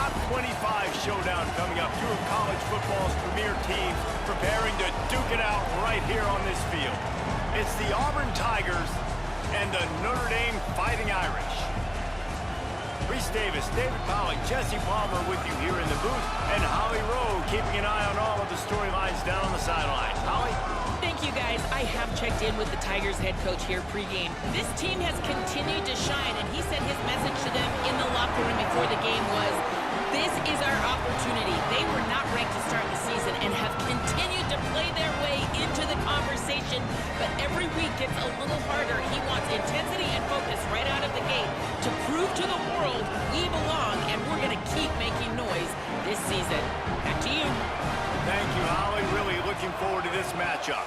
top 25 showdown coming up. Two of college football's premier teams preparing to duke it out right here on this field. It's the Auburn Tigers and the Notre Dame Fighting Irish. Reese Davis, David Pollock, Jesse Palmer with you here in the booth, and Holly Rowe keeping an eye on all of the storylines down on the sidelines. Holly? Thank you, guys. I have checked in with the Tigers head coach here pregame. This team has continued to shine, and he said his message to them in the locker room before the game was, this is our opportunity. They were not ranked to start the season and have continued to play their way into the conversation, but every week gets a little harder. He wants intensity and focus right out of the gate to prove to the world we belong, and we're going to keep making noise this season. Back to you. Thank you, Holly. Really looking forward to this matchup.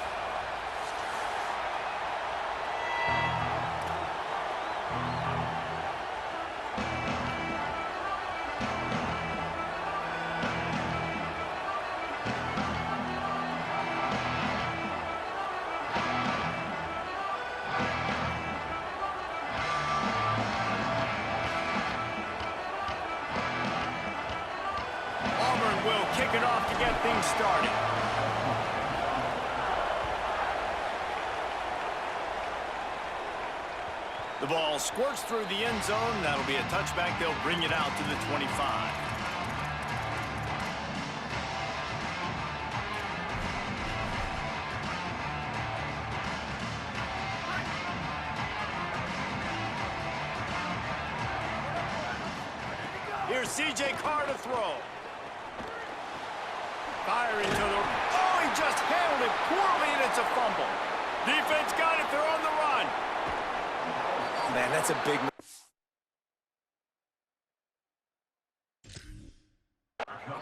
Will kick it off to get things started. The ball squirts through the end zone. That'll be a touchback. They'll bring it out to the 25. Here's C.J. Carr to throw. Firing to the... Oh, he just handled it poorly, and it's a fumble. Defense got it. They're on the run. Oh, man, that's a big...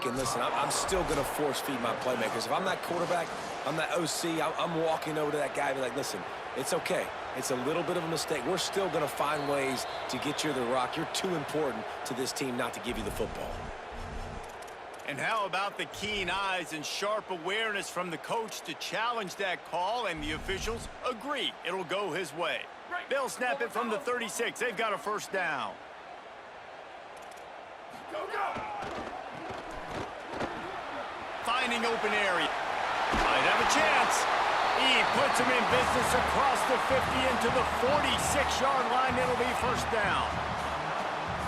And listen, I'm still going to force feed my playmakers. If I'm that quarterback, I'm that OC, I'm walking over to that guy and be like, listen, it's okay. It's a little bit of a mistake. We're still going to find ways to get you the rock. You're too important to this team not to give you the football. And how about the keen eyes and sharp awareness from the coach to challenge that call, and the officials agree it'll go his way. They'll snap it from the 36. They've got a first down. Go, go! Finding open area. Might have a chance. He puts him in business across the 50 into the 46-yard line. It'll be first down.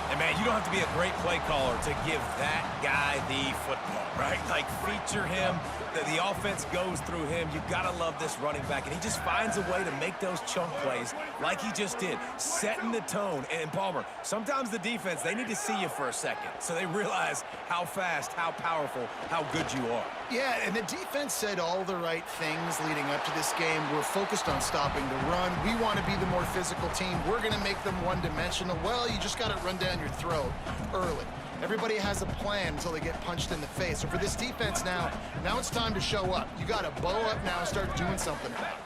And, man, you don't have to be a great play caller to give that guy the football, right? Like, feature him. The offense goes through him. You've got to love this running back. And he just finds a way to make those chunk plays like he just did, setting the tone. And, Palmer, sometimes the defense, they need to see you for a second so they realize how fast, how powerful, how good you are. Yeah, and the defense said all the right things leading up to this game. We're focused on stopping the run. We want to be the more physical team. We're going to make them one-dimensional. Well, you just got to run down your throat early. Everybody has a plan until they get punched in the face. So for this defense now it's time to show up. You got to bow up now and start doing something about it.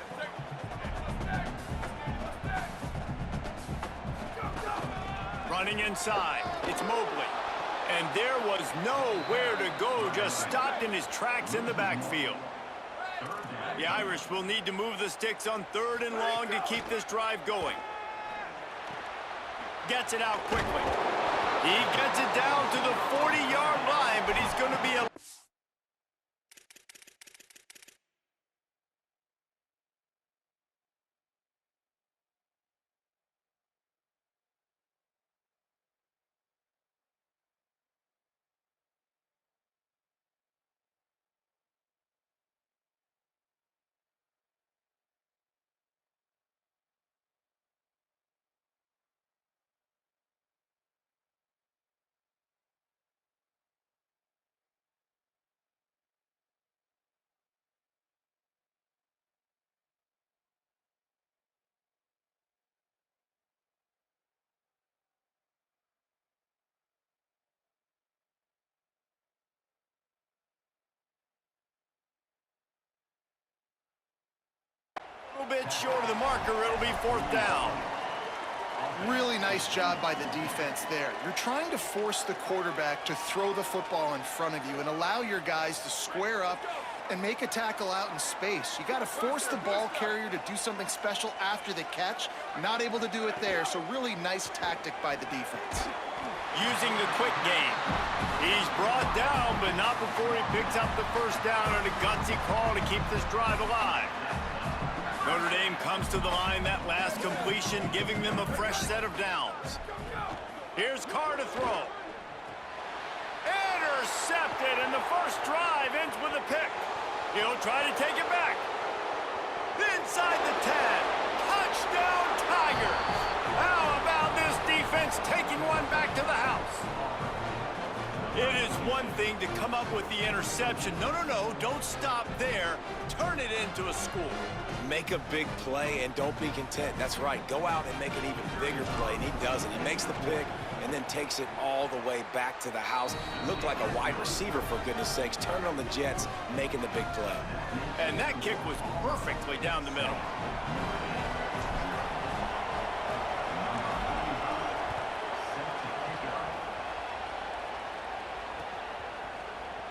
Running inside, it's Mobley. And there was nowhere to go, just stopped in his tracks in the backfield. The Irish will need to move the sticks on 3rd and long to keep this drive going. Gets it out quickly. He gets it down to the 40-yard line, but he's going to be a... bit short of the marker. It'll be 4th down. Really nice job by the defense there. You're trying to force the quarterback to throw the football in front of you and allow your guys to square up and make a tackle out in space. You got to force the ball carrier to do something special after the catch. Not able to do it there, so really nice tactic by the defense. Using the quick game. He's brought down, but not before he picks up the first down on a gutsy call to keep this drive alive. Notre Dame comes to the line that last completion, giving them a fresh set of downs. Here's Carr to throw. Intercepted, and the first drive ends with a pick. He'll try to take it back. Inside the 10. Touchdown, Tigers. How about this defense taking one back to the house? It is one thing to come up with the interception. No, don't stop there. Turn it into a score. Make a big play and don't be content. That's right. Go out and make an even bigger play, and he does it. He makes the pick and then takes it all the way back to the house. Looked like a wide receiver, for goodness sakes. Turn on the Jets, making the big play. And that kick was perfectly down the middle.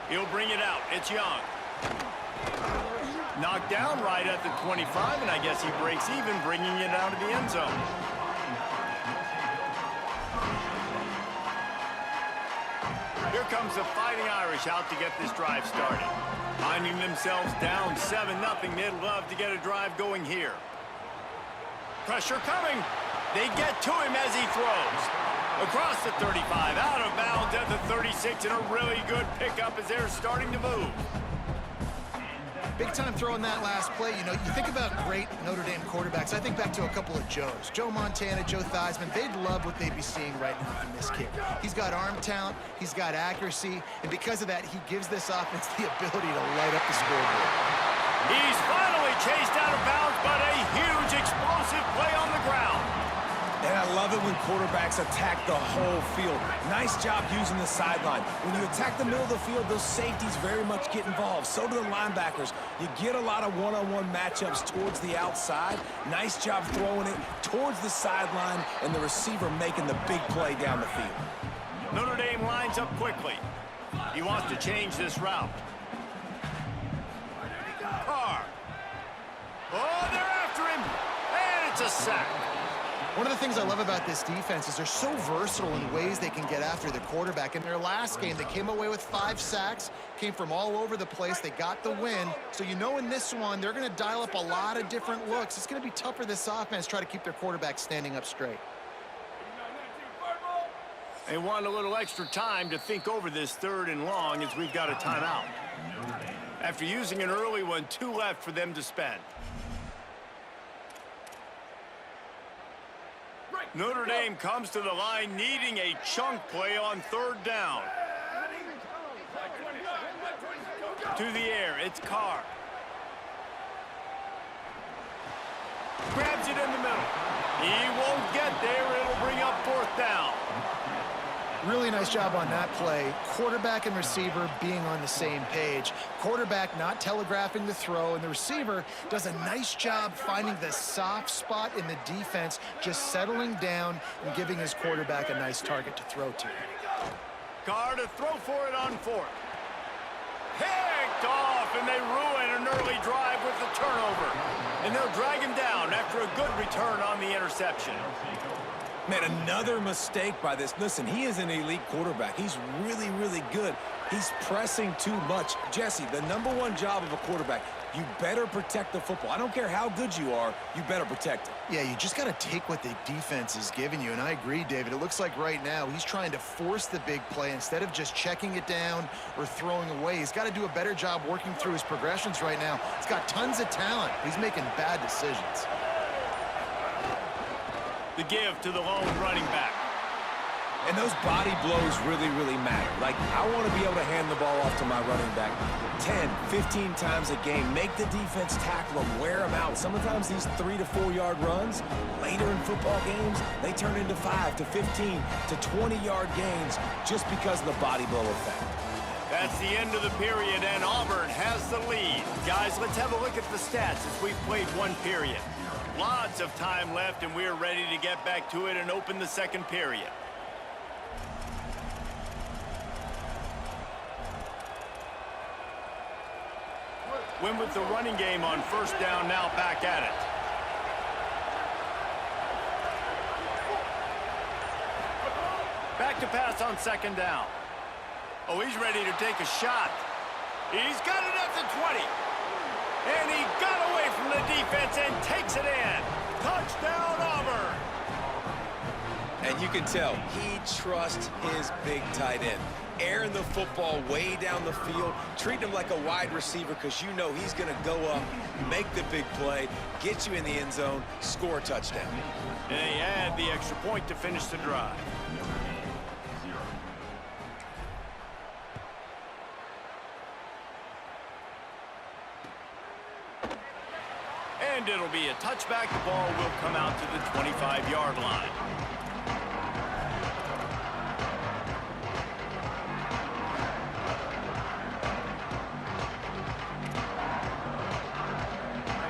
He'll bring it out. It's Young. Knocked down right at the 25, and I guess he breaks even, bringing it out of the end zone. Here comes the Fighting Irish out to get this drive started. Finding themselves down 7-0, they'd love to get a drive going here. Pressure coming. They get to him as he throws. Across the 35, out of bounds at the 36, and a really good pickup as they're starting to move. Big time throw in that last play. You know, you think about great Notre Dame quarterbacks. I think back to a couple of Joes. Joe Montana, Joe Theismann. They'd love what they'd be seeing right now from this kid. He's got arm talent. He's got accuracy. And because of that, he gives this offense the ability to light up the scoreboard. He's finally chased out of bounds, but a huge explosive play on the ground. And I love it when quarterbacks attack the whole field. Nice job using the sideline. When you attack the middle of the field, those safeties very much get involved. So do the linebackers. You get a lot of one-on-one matchups towards the outside. Nice job throwing it towards the sideline, and the receiver making the big play down the field. Notre Dame lines up quickly. He wants to change this route. Carr. Oh, they're after him. And it's a sack. One of the things I love about this defense is they're so versatile in ways they can get after the quarterback. In their last game, they came away with 5 sacks, came from all over the place. They got the win. So you know in this one, they're going to dial up a lot of different looks. It's going to be tough for this offense to try to keep their quarterback standing up straight. They want a little extra time to think over this 3rd and long as we've got a timeout. After using an early one, 2 left for them to spend. Notre Dame comes to the line needing a chunk play on 3rd down. To the air, it's Carr. Grabs it in the middle. He won't get there. It'll bring up 4th down. Really nice job on that play. Quarterback and receiver being on the same page. Quarterback not telegraphing the throw, and the receiver does a nice job finding the soft spot in the defense, just settling down and giving his quarterback a nice target to throw to. Carr to throw for it on 4th. Picked off, and they ruin an early drive with the turnover. And they'll drag him down after a good return on the interception. Man, another mistake by this. Listen, he is an elite quarterback. He's really, really good. He's pressing too much. Jesse, the #1 job of a quarterback, you better protect the football. I don't care how good you are, you better protect it. Yeah, you just got to take what the defense is giving you, and I agree, David. It looks like right now he's trying to force the big play instead of just checking it down or throwing away. He's got to do a better job working through his progressions right now. He's got tons of talent. He's making bad decisions. The give to the lone running back. And those body blows really, really matter. Like, I want to be able to hand the ball off to my running back 10, 15 times a game. Make the defense tackle them, wear them out. Sometimes these 3 to 4 yard runs, later in football games, they turn into 5 to 15 to 20-yard gains just because of the body blow effect. That's the end of the period, and Auburn has the lead. Guys, let's have a look at the stats as we've played 1 period. Lots of time left, and we're ready to get back to it and open the 2nd period. Win with the running game on first down, now back at it. Back to pass on second down. Oh, he's ready to take a shot. He's got it at the 20. And he got away from the defense and takes it in. Touchdown, Auburn. And you can tell he trusts his big tight end. Airing the football way down the field, treating him like a wide receiver because you know he's going to go up, make the big play, get you in the end zone, score a touchdown. And they add the extra point to finish the drive. And it'll be a touchback. The ball will come out to the 25-yard line.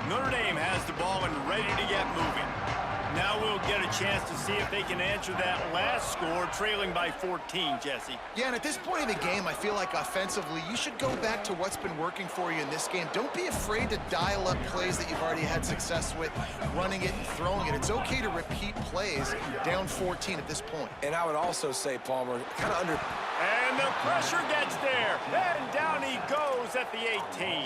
Notre Dame has the ball and ready to get moving. Now we'll get a chance to see if they can answer that last score, trailing by 14, Jesse. Yeah, and at this point in the game, I feel like offensively, you should go back to what's been working for you in this game. Don't be afraid to dial up plays that you've already had success with, running it and throwing it. It's okay to repeat plays down 14 at this point. And I would also say, Palmer, kind of under... And the pressure gets there. And down he goes at the 18.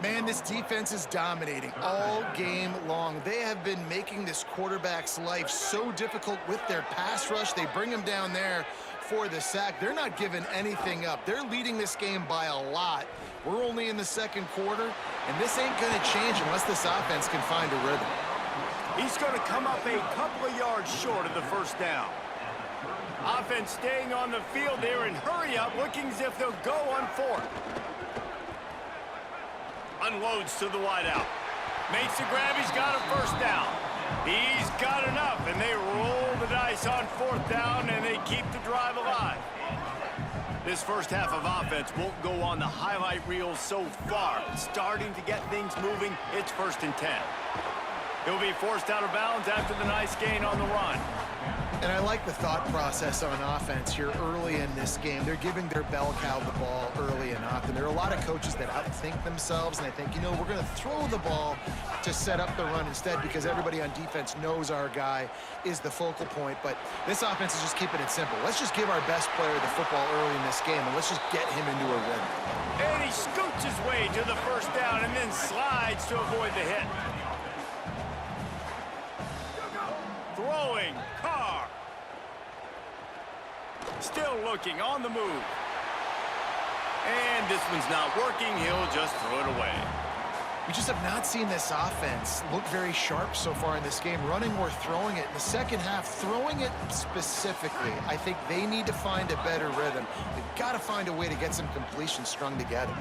Man, this defense is dominating all game long. They have been making this quarterback's life so difficult with their pass rush. They bring him down there for the sack. They're not giving anything up. They're leading this game by a lot. We're only in the second quarter, and this ain't going to change unless this offense can find a rhythm. He's going to come up a couple of yards short of the first down. Offense staying on the field there and hurry up, looking as if they'll go on fourth. Unloads to the wideout. Makes the grab. He's got a first down. He's got enough, and they roll the dice on fourth down, and they keep the drive alive. This first half of offense won't go on the highlight reel so far. Starting to get things moving. It's 1st and 10. He'll be forced out of bounds after the nice gain on the run. And I like the thought process on offense here early in this game. They're giving their bell cow the ball early and often. There are a lot of coaches that outthink themselves, and I think, you know, we're going to throw the ball to set up the run instead because everybody on defense knows our guy is the focal point. But this offense is just keeping it simple. Let's just give our best player the football early in this game, and let's just get him into a rhythm. And he scoots his way to the first down and then slides to avoid the hit. Throwing, Carr. Still looking, on the move. And this one's not working. He'll just throw it away. We just have not seen this offense look very sharp so far in this game, running or throwing it. In the second half, throwing it specifically, I think they need to find a better rhythm. They've got to find a way to get some completions strung together.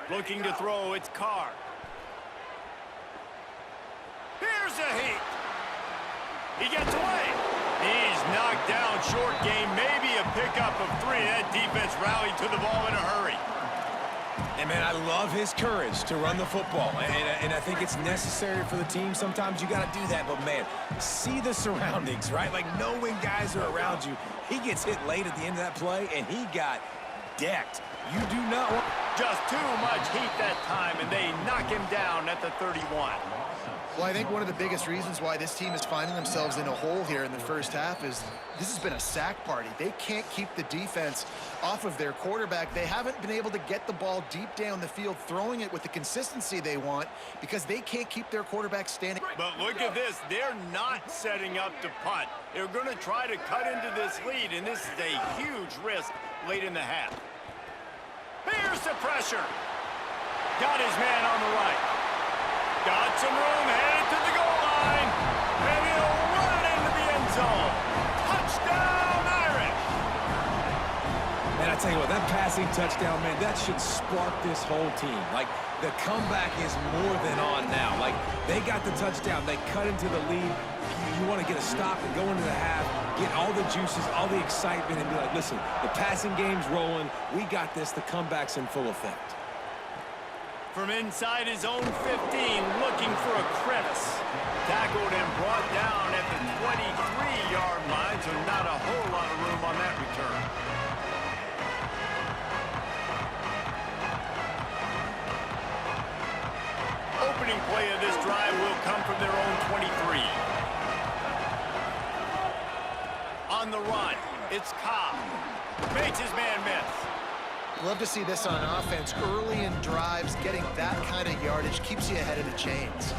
Looking to throw, it's Carr. Here's a heat. He gets away. He's knocked down short game, maybe a pickup of 3. That defense rallied to the ball in a hurry. And, man, I love his courage to run the football. And I think it's necessary for the team. Sometimes you got to do that. But, man, see the surroundings, right? Like, knowing guys are around you. He gets hit late at the end of that play, and he got decked. You do not want... Just too much heat that time, and they knock him down at the 31. Well, I think one of the biggest reasons why this team is finding themselves in a hole here in the first half is this has been a sack party. They can't keep the defense off of their quarterback. They haven't been able to get the ball deep down the field, throwing it with the consistency they want because they can't keep their quarterback standing. But look at this. They're not setting up to punt. They're going to try to cut into this lead, and this is a huge risk late in the half. Here's the pressure. Got his man on the right. Got some room, headed to the goal line. And he'll run it into the end zone. Touchdown, Irish. Man, I tell you what, that passing touchdown, man, that should spark this whole team. Like, the comeback is more than on now. Like, they got the touchdown. They cut into the lead. You want to get a stop and go into the half, get all the juices, all the excitement, and be like, listen, the passing game's rolling. We got this. The comeback's in full effect. From inside his own 15, looking for a crevice. Tackled and brought down at the 23-yard line, so not a whole lot of room on that return. play of this drive will come from their own 23. On the run, it's Ncaa. Makes his man miss. Love to see this on offense. Early in drives, getting that kind of yardage keeps you ahead of the chains.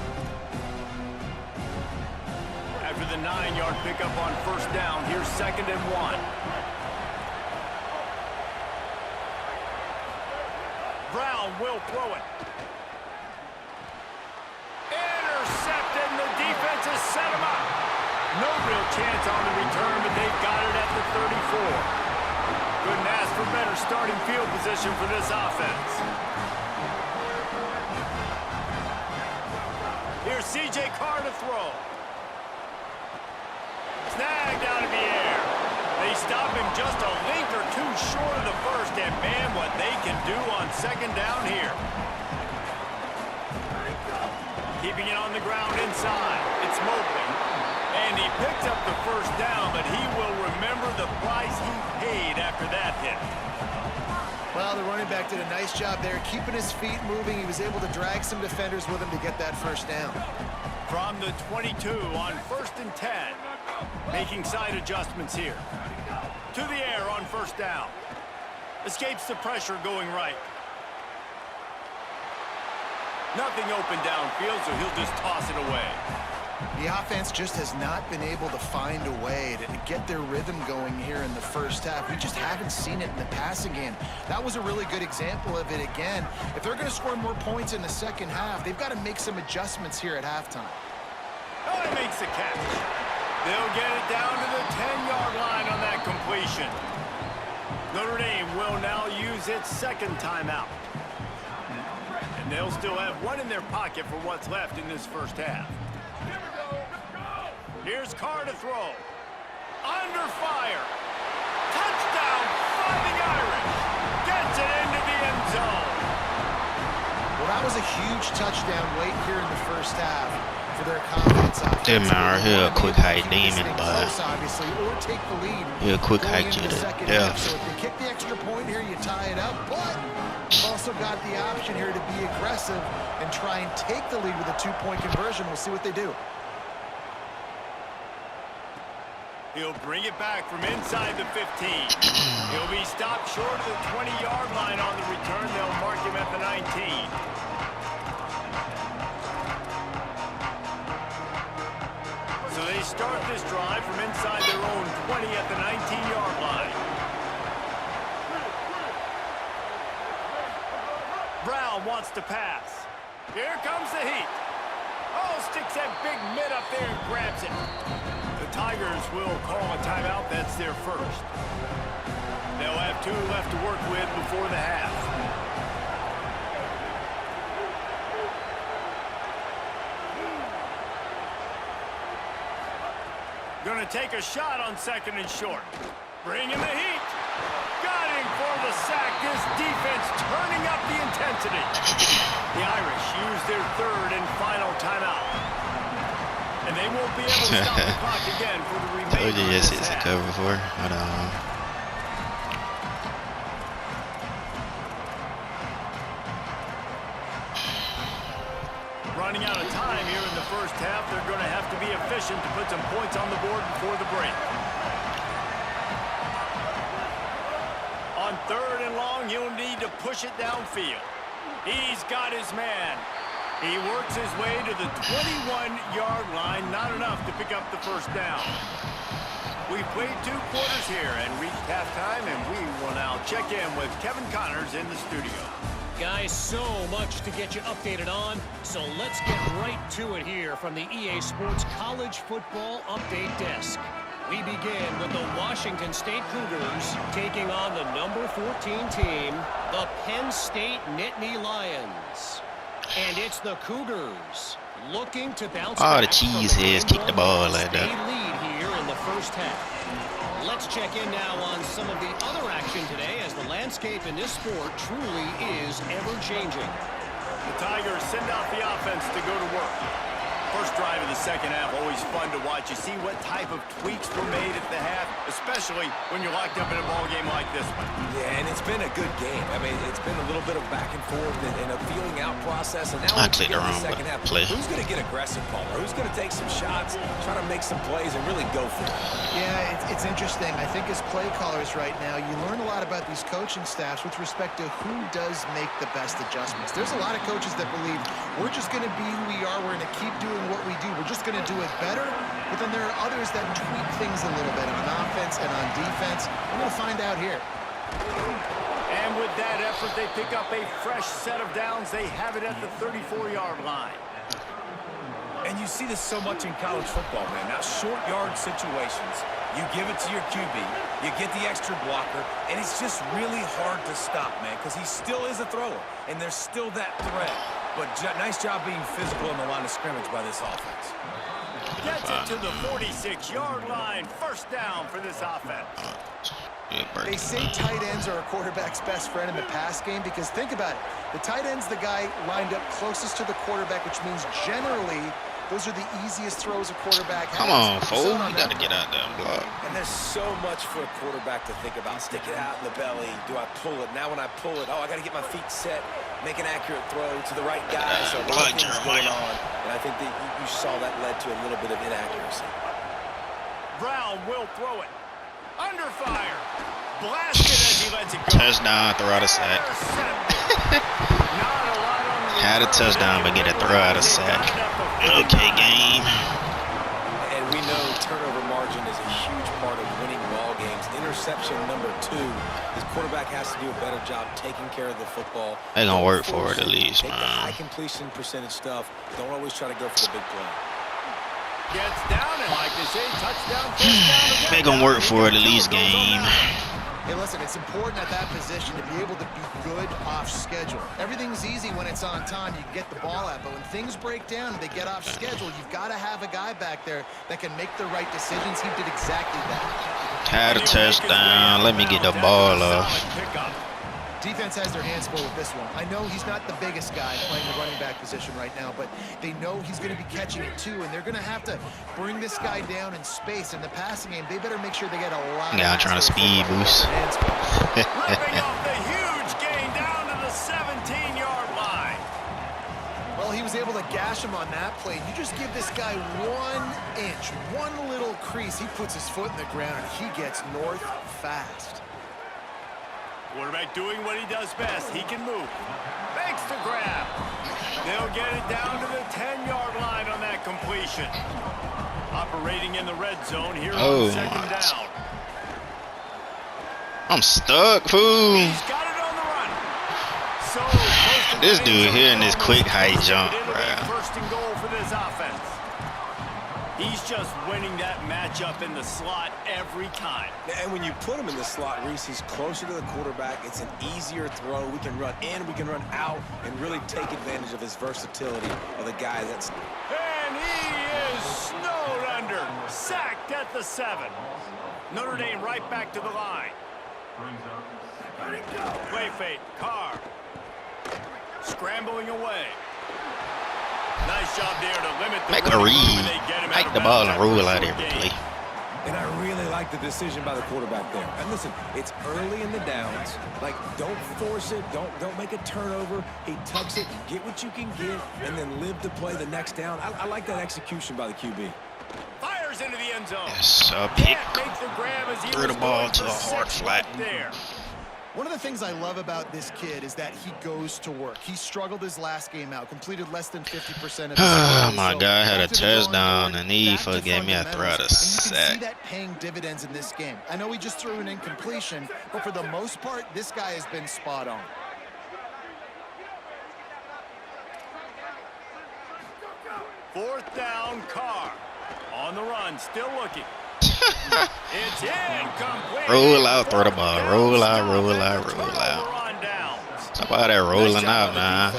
After the 9-yard pickup on first down, here's 2nd and 1. Brown will throw it. Intercepted, and the defense has set him up. No real chance on the return, but they've got it at the 34. Couldn't ask for better starting field position for this offense. Here's C.J. Carr to throw. Snagged out of the air. They stop him just a length or two short of the first, and man, what they can do on 2nd down here. Keeping it on the ground inside. It's Mobley. And he picked up the first down, but he will remember the price he paid after that hit. Well, the running back did a nice job there, keeping his feet moving. He was able to drag some defenders with him to get that first down. From the 22 on 1st and 10. Making side adjustments here. To the air on first down. Escapes the pressure going right. Nothing open downfield, so he'll just toss it away. The offense just has not been able to find a way to get their rhythm going here in the first half. We just haven't seen it in the passing game. That was a really good example of it again. If they're going to score more points in the second half, they've got to make some adjustments here at halftime. Oh, he makes the catch. They'll get it down to the 10-yard line on that completion. Notre Dame will now use its 2nd timeout. And they'll still have one in their pocket for what's left in this first half. Here's Carr to throw. Under fire. Touchdown, Fighting Irish. Gets it into the end zone. Well, that was a huge touchdown late here in the first half for their confidence offense. That man right here, a quick high demon, but He a quick high to the death. So if you kick the extra point here, you tie it up, but you've also got the option here to be aggressive and try and take the lead with a 2-point conversion. We'll see what they do. He'll bring it back from inside the 15. He'll be stopped short of the 20-yard line on the return. They'll mark him at the 19. So they start this drive from inside their own 20 at the 19-yard line. Brown wants to pass. Here comes the heat. Oh, sticks that big mitt up there and grabs it. The Tigers will call a timeout. That's their first. They'll have 2 left to work with before the half. Going to take a shot on 2nd and short. Bringing the heat. Got him for the sack. This defense turning up the intensity. The Irish use their 3rd and final timeout. And they won't be able to stop the clock again for the remainder of this it's a half. cover for. But Running out of time here in the first half, they're going to have to be efficient to put some points on the board before the break. On 3rd and long, he'll need to push it downfield. He's got his man. He works his way to the 21-yard line, not enough to pick up the first down. We've played 2 quarters here and reached halftime, and we will now check in with Kevin Connors in the studio. Guys, so much to get you updated on, so let's get right to it here from the EA Sports College Football Update Desk. We begin with the Washington State Cougars taking on the number 14 team, the Penn State Nittany Lions. And it's the Cougars looking to bounce back. the cheeseheads kick the ball like that. Lead here in the first half. Let's check in now on some of the other action today, as the landscape in this sport truly is ever-changing. The Tigers send out the offense to go to work. first drive of the second half, always fun to watch. You see what type of tweaks were made at the half, especially when you're locked up in a ball game like this one. Yeah, and it's been a good game. I mean, it's been a little bit of back and forth and a feeling out process. And now I clicked the wrong second half, play. Who's going to get aggressive, Palmer? Who's going to take some shots, try to make some plays, and really go for it? Yeah, it's interesting. I think as play callers right now, you learn a lot about these coaching staffs with respect to who does make the best adjustments. There's a lot of coaches that believe we're just going to be who we are. We're going to keep doing what we do. We're just going to do it better. But then there are others that tweak things a little bit on offense and on defense. We're going to find out here. And with that effort, they pick up a fresh set of downs. They have it at the 34-yard line. And you see this so much in college football, man. Now, short yard situations, you give it to your QB, you get the extra blocker, and it's just really hard to stop, man, because he still is a thrower, and there's still that threat. But nice job being physical in the line of scrimmage by this offense. Gets it to the 46-yard line. First down for this offense. They say tight ends are a quarterback's best friend in the pass game because think about it. The tight end's the guy lined up closest to the quarterback, which means generally those are the easiest throws a quarterback has. Come on, fool. You got to get out there and block. And there's so much for a quarterback to think about. Stick it out in the belly. Do I pull it? Now when I pull it, I got to get my feet set, make an accurate throw to the right guy. So a lot of things going on. And I think that you saw that led to a little bit of inaccuracy. Brown will throw it. Under fire. Blasted as he lets it go. Touchdown, throw out a sack. Had a touchdown, but get a throw out a sack. Okay, game. And we know turnover margin is a huge part of winning ball games. Interception number 2. His quarterback has to do a better job taking care of the football. They're going to work for it at least, Take man. the high completion percentage stuff. Don't always try to go for the big play. Gets down and, like they say, touchdown, first down. They're going to work for it at least, game. Hey, listen, it's important at that position to be able to be good off schedule. Everything's easy when it's on time. You can get the ball out. But when things break down and they get off schedule, you've got to have a guy back there that can make the right decisions. He did exactly that. Had a touchdown. Let me get the ball off. Defense has their hands full with this one. I know he's not the biggest guy playing the running back position right now, but they know he's going to be catching it too, and they're going to have to bring this guy down in space. In the passing game, they better make sure they get a lot of... Yeah, I'm trying to speed boost. Ripping off the huge gain down to the 17-yard line. Well, he was able to gash him on that play. You just give this guy 1 inch, one little crease, he puts his foot in the ground, and he gets north fast. Quarterback doing what he does best. He can move. Makes the grab. They'll get it down to the 10-yard line on that completion. Operating in the red zone here on second down. I'm stuck, fool. He's got it on the run. So this dude here in this quick high jump, bro. First and goal for this offense. He's just winning that matchup in the slot every time. And when you put him in the slot, Reese, he's closer to the quarterback. It's an easier throw. We can run in, we can run out, and really take advantage of his versatility of the guy that's... And he is snowed under. Sacked at the 7. Notre Dame right back to the line. Play fake. Carr. Scrambling away. Nice job there to limit the... Make a read. Make the ball and roll out every play. And I really like the decision by the quarterback there. And listen, it's early in the downs. Like, don't force it. Don't make a turnover. He tucks it. You get what you can get, and then live to play the next down. I like that execution by the QB. Fires into the end zone. Yes, a pick. Threw the ball to a hard flat. There. One of the things I love about this kid is that he goes to work. He struggled his last game out, completed less than 50% of his Oh my God, had a touchdown and he gave me a throw out a sack. You can see that paying dividends in this game. I know he just threw an incompletion, but for the most part, this guy has been spot on. Fourth down, Carr. On the run, still looking. It's incomplete. Roll out, throw the ball. Roll out, roll out, roll out. How about that rolling out, man?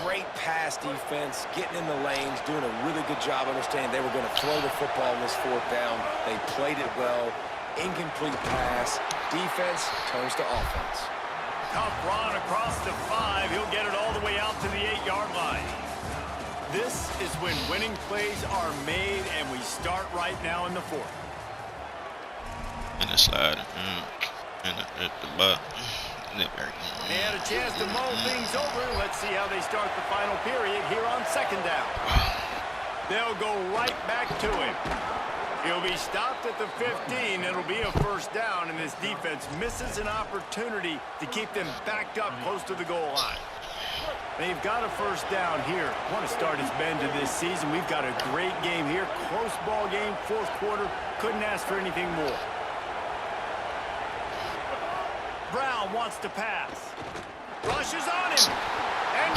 Great pass defense, getting in the lanes, doing a really good job understanding they were going to throw the football in this fourth down. They played it well. Incomplete pass. Defense turns to offense. Tough run across the 5. He'll get it all the way out to the 8-yard line. This is when winning plays are made, and we start right now in the fourth. And the slide. And the butt. They had a chance to mull things over. Let's see how they start the final period here on second down. They'll go right back to him. He'll be stopped at the 15. It'll be a first down, and this defense misses an opportunity to keep them backed up close to the goal line. They've got a first down here. Want to start his bend to this season. We've got a great game here. Close ball game, fourth quarter. Couldn't ask for anything more. Brown wants to pass. Rushes on him.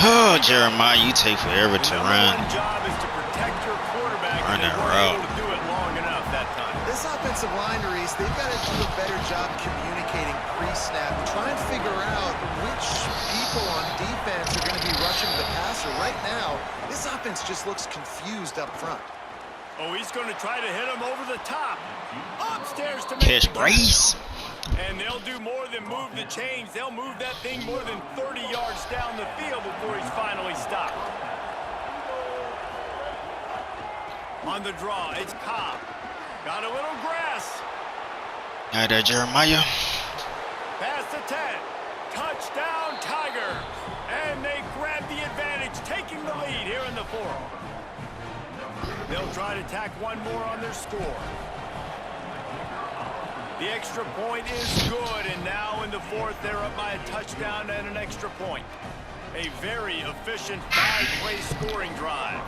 Oh, Jeremiah, you take forever to run. The job is to protect your quarterback. Run and that they weren't route. able to do it long enough that time. This offensive line, Reese, they've got to do a better job communicating pre-snap. Try and figure out which people on defense are going to be rushing the passer. Right now, this offense just looks confused up front. Oh, he's going to try to hit him over the top. Upstairs to make Catch the Brace. And they'll do more than move the chains. They'll move that thing more than 30 yards down the field before he's finally stopped. On the draw, it's Ncaa. Got a little grass. All right, Jeremiah. Past the 10. Touchdown, Tigers. And they grab the advantage, taking the lead here in the fourth. They'll try to tack one more on their score. The extra point is good, and now in the fourth, they're up by a touchdown and an extra point. A very efficient 5-play scoring drive.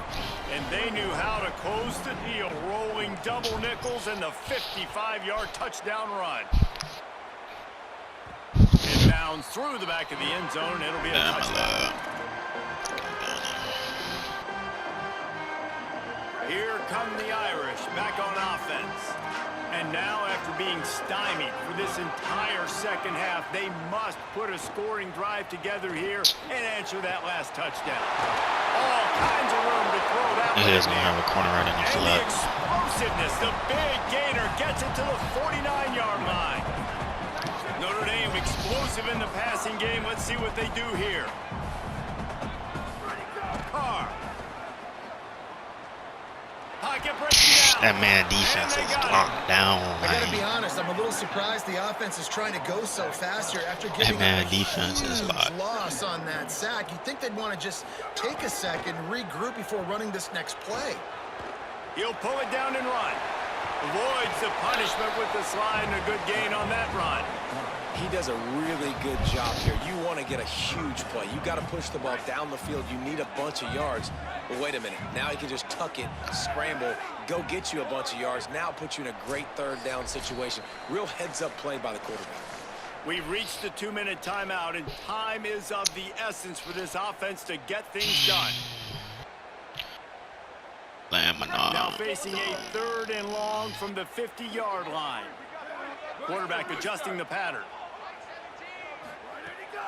And they knew how to close the deal, rolling double nickels and the 55-yard touchdown run. Inbounds through the back of the end zone. It'll be a touchdown. Here come the Irish back on offense. And now, after being stymied for this entire second half, they must put a scoring drive together here and answer that last touchdown. All kinds of room to throw that one. He is going to have a corner right in the And flat. the explosiveness, the big gainer gets it to the 49-yard line. Notre Dame explosive in the passing game. Let's see what they do here. Carr. Pocket breaking down. That man defense is locked down. I got to be Man. honest, I'm a little surprised the offense is trying to go so fast here after getting man a defense is huge locked. loss on that sack. You'd think they'd want to just take a second, regroup before running this next play. He'll pull it down and run. Avoids the punishment with the slide and a good gain on that run. He does a really good job here. You want to get a huge play. You got to push the ball down the field. You need a bunch of yards. But wait a minute. Now he can just tuck it, scramble, go get you a bunch of yards. Now put you in a great third down situation. Real heads-up play by the quarterback. We've reached the 2-minute timeout, and time is of the essence for this offense to get things done. Now facing a 3rd and long from the 50-yard line. Quarterback adjusting the pattern.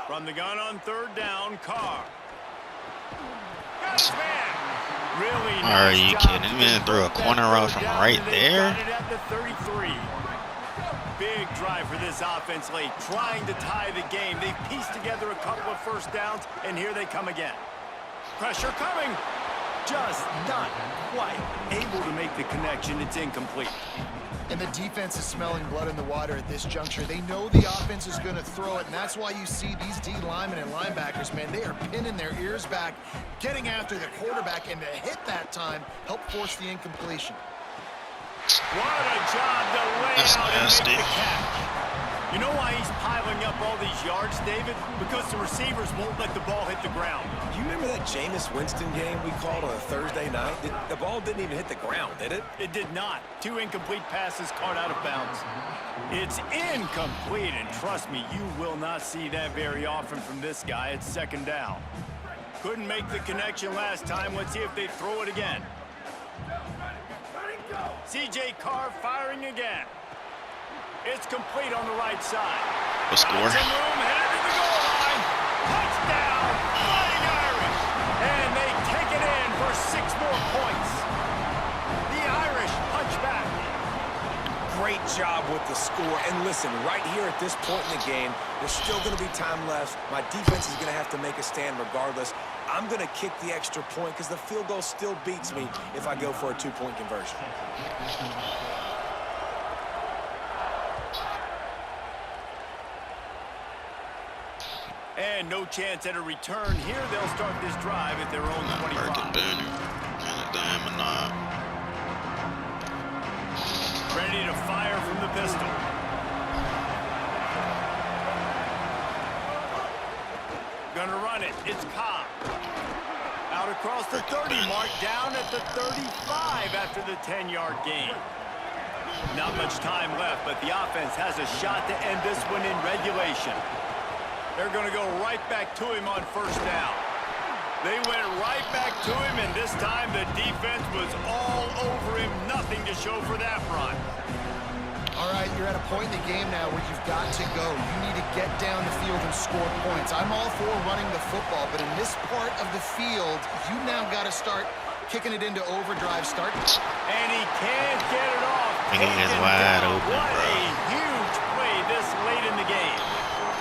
From the gun on 3rd down, Carr. Got his man. Really nice. Are you job kidding to me? convert Threw a that corner third out from down, right and they there? got it at the 33. Big drive for this offense late, trying to tie the game. They've pieced together a couple of first downs, and here they come again. Pressure coming. Just not quite able to make the connection. It's incomplete. And the defense is smelling blood in the water at this juncture. They know the offense is going to throw it, and that's why you see these D linemen and linebackers, man, they are pinning their ears back, getting after the quarterback, and to hit that time, help force the incompletion. What a job to lay That's out and nasty. make the catch. You know why he's piling up all these yards, David? Because the receivers won't let the ball hit the ground. You remember that Jameis Winston game we called on a Thursday night? The ball didn't even hit the ground, did it? It did not. 2 incomplete passes caught out of bounds. It's incomplete, and trust me, you will not see that very often from this guy. It's 2nd down. Couldn't make the connection last time. Let's see if they throw it again. C.J. Carr firing again. It's complete on the right side. The score. Some room, headed to the goal line. Touchdown, Flying Irish. And they take it in for 6 more points. The Irish punch back. Great job with the score. And listen, right here at this point in the game, there's still going to be time left. My defense is going to have to make a stand regardless. I'm going to kick the extra point because the field goal still beats me if I go for a 2-point conversion. And no chance at a return here. They'll start this drive at their own 25. Ready to fire from the pistol. Gonna run it. It's Ncaa. Out across the 30 mark, down at the 35 after the 10-yard gain. Not much time left, but the offense has a shot to end this one in regulation. They're going to go right back to him on first down. They went right back to him, and this time the defense was all over him. Nothing to show for that run. All right, you're at a point in the game now where you've got to go. You need to get down the field and score points. I'm all for running the football, but in this part of the field, you now got to start kicking it into overdrive. And he can't get it off. He is wide open, What bro. a huge play this late in the game.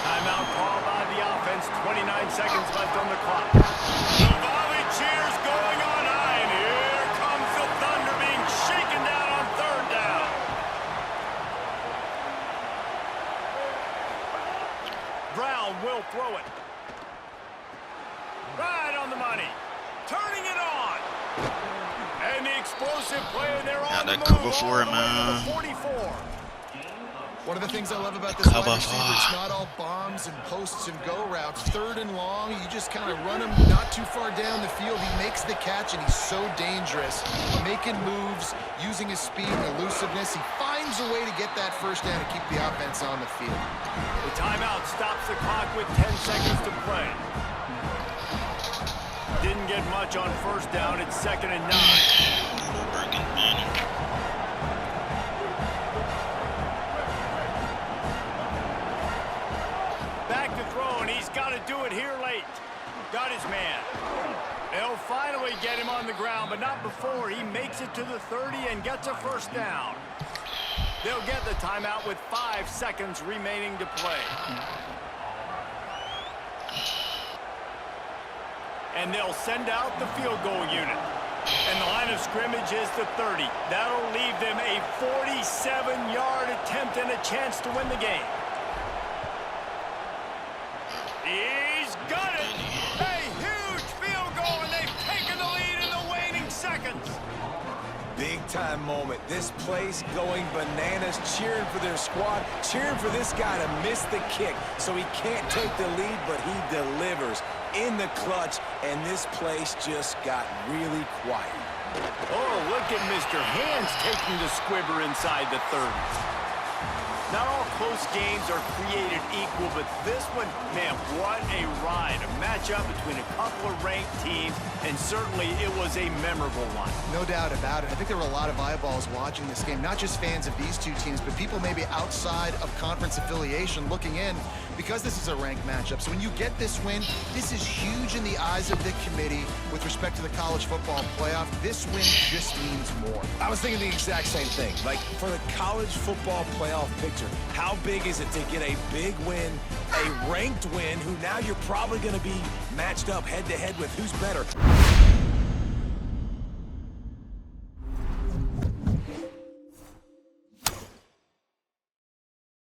Timeout called by the offense. 29 seconds left on the clock. The volley cheers going on high, and here comes the Thunder being shaken down on third down. Brown will throw it. Right on the money. Turning it on. And the explosive play, and they're on the move cover all for the him, way to man. the 44. One of the things I love about this wide Cover receiver, it's not all bombs and posts and go routes. Third and long, you just kind of run him not too far down the field. He makes the catch, and he's so dangerous. Making moves, using his speed and elusiveness. He finds a way to get that first down to keep the offense on the field. The timeout stops the clock with 10 seconds to play. Didn't get much on first down. It's 2nd and 9. Back to throw, and he's got to do it here late. Got his man. They'll finally get him on the ground, but not before he makes it to the 30 and gets a first down. They'll get the timeout with 5 seconds remaining to play. And they'll send out the field goal unit. And the line of scrimmage is the 30. That'll leave them a 47-yard attempt and a chance to win the game. He's got it! A huge field goal, and they've taken the lead in the waning seconds. Big-time moment. This place going bananas, cheering for their squad, cheering for this guy to miss the kick so he can't take the lead, but he delivers in the clutch, and this place just got really quiet. Oh, look at Mr. Hands taking the squibber inside the 30. Not all close games are created equal, but this one, man, what a ride. A matchup between a couple of ranked teams, and certainly it was a memorable one. No doubt about it. I think there were a lot of eyeballs watching this game, not just fans of these two teams, but people maybe outside of conference affiliation looking in because this is a ranked matchup. So when you get this win, this is huge in the eyes of the committee with respect to the college football playoff. This win just means more. I was thinking the exact same thing. Like, for the college football playoff picture, how big is it to get a big win, a ranked win, who now you're probably going to be matched up head-to-head with who's better?